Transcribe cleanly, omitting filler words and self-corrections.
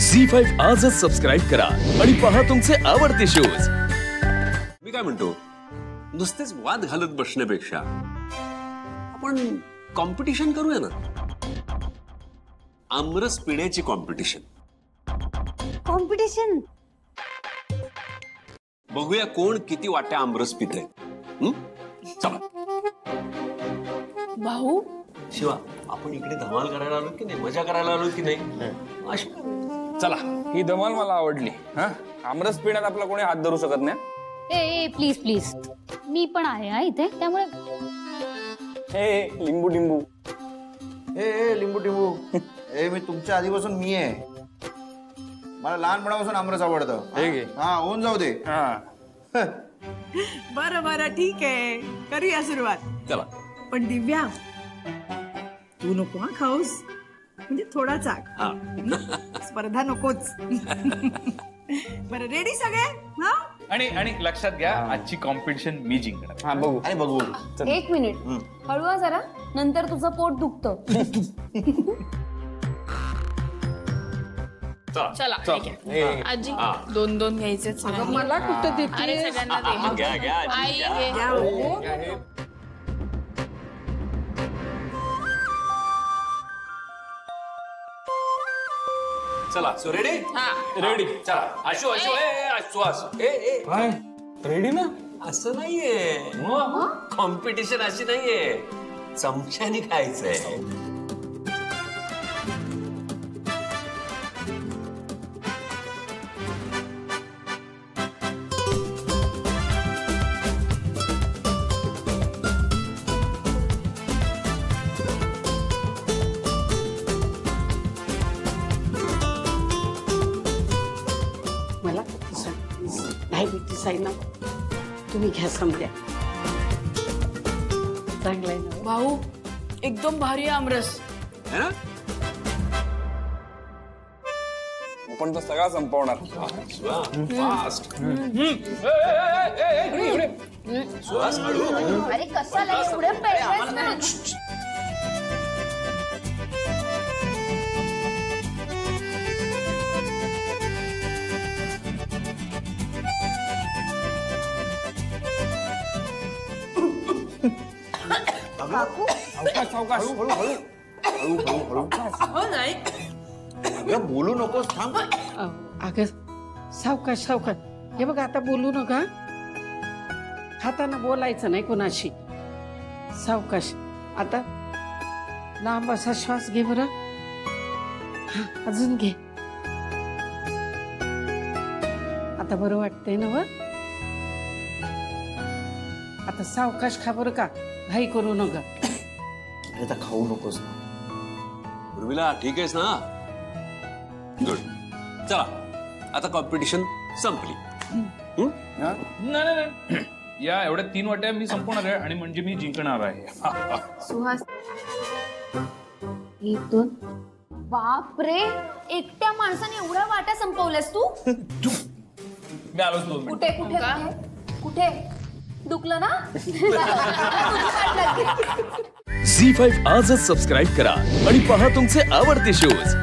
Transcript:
झी5 आजच सबस्क्राइब करा आणि पहा तुमचे आवडते शोज। मी काय म्हणतो, नुसतेच वाद घालत बसण्यापेक्षा आपण कॉम्पिटिशन करूया ना। आमरस पिण्याची कॉम्पिटिशन। कॉम्पिटिशन बघूया कोण किती वाट्या आमरस पितंय। चला भाऊ शिवा, आपण इकडे धमाल करायला आलो की नाही, मजा करायला आलो की नाही? अशी चला, ही धमाल मला आवडली। हा, आमरस पिण्यात आपला कोणी हात धरू शकत नाही। ए प्लीज प्लीज, मी पण आहे हा इथे, त्यामुळे लिंबू लिंबू ए लिंबू टिंबू ए मी तुमच्या आधीपासून मी आहे। मला लहानपणापासून आमरस आवडतं। हा, होऊन जाऊ दे। बरं बरं ठीक आहे, करूया सुरुवात। चला। पण दिव्या, तू नको हा खाऊस, म्हणजे थोडा चाक, स्पर्धा नकोच। बरं, रेडी सगळे? हा, आणि लक्षात घ्या, आजची कॉम्पिटिशन मी जिंकणार। हा, बघू आणि बघू। एक मिनिट हळूवा जरा, नंतर तुझं पोट दुखतं। चला आजी, दोन दोन घ्यायचेच नाही। मला कुठं देते? अरे सगळ्यांना दे। घ्या घ्या आई घे। द्या हो। चला, सो रेडी? रेडी। चला, आशू आशू आशू काय रेडी ना? असं नाहीये, कॉम्पिटिशन अशी नाहीये, चमच्याने खायचंय। मला डायबिटीस आहे ना, तुम्ही घ्या समजा। चांगलं आहे ना भाऊ, एकदम भारी आमरस है ना? आपण तर सगळा संपवणार। फास्ट। सुहास हळू। अरे कशाला एवढं पेटवायचं ना? सावकाश सावकाश। हो नाही, अगं बोलू नकोस, थांब। अगं सावकाश सावकाश, हे बघ आता बोलू नका, खाताना बोलायचं नाही कोणाशी। सावकाश, आता लांब असा श्वास घे बरं। हा, अजून घे। आता बरं वाटतंय ना? आता सावकाश खा बरं का, घाई करू नका। आता खाऊ नकोस ना। उर्मिला, ठीक आहेस ना? गुड। चला, आता कॉम्पिटिशन संपली। नाही, या एवढ्या 3 वाट्या मी संपवणार आहे, आणि म्हणजे मी जिंकणार आहे। सुहास, 1 2, बापरे, एकट्या माणसाने एवढ्या वाट्या संपवल्यास तू? मी आलोच 2 मिनिट। कुठे कुठे कुठे दुखलं ना? झी5 आजच सबस्क्राइब करा आणि पहा तुमचे आवडते शोज।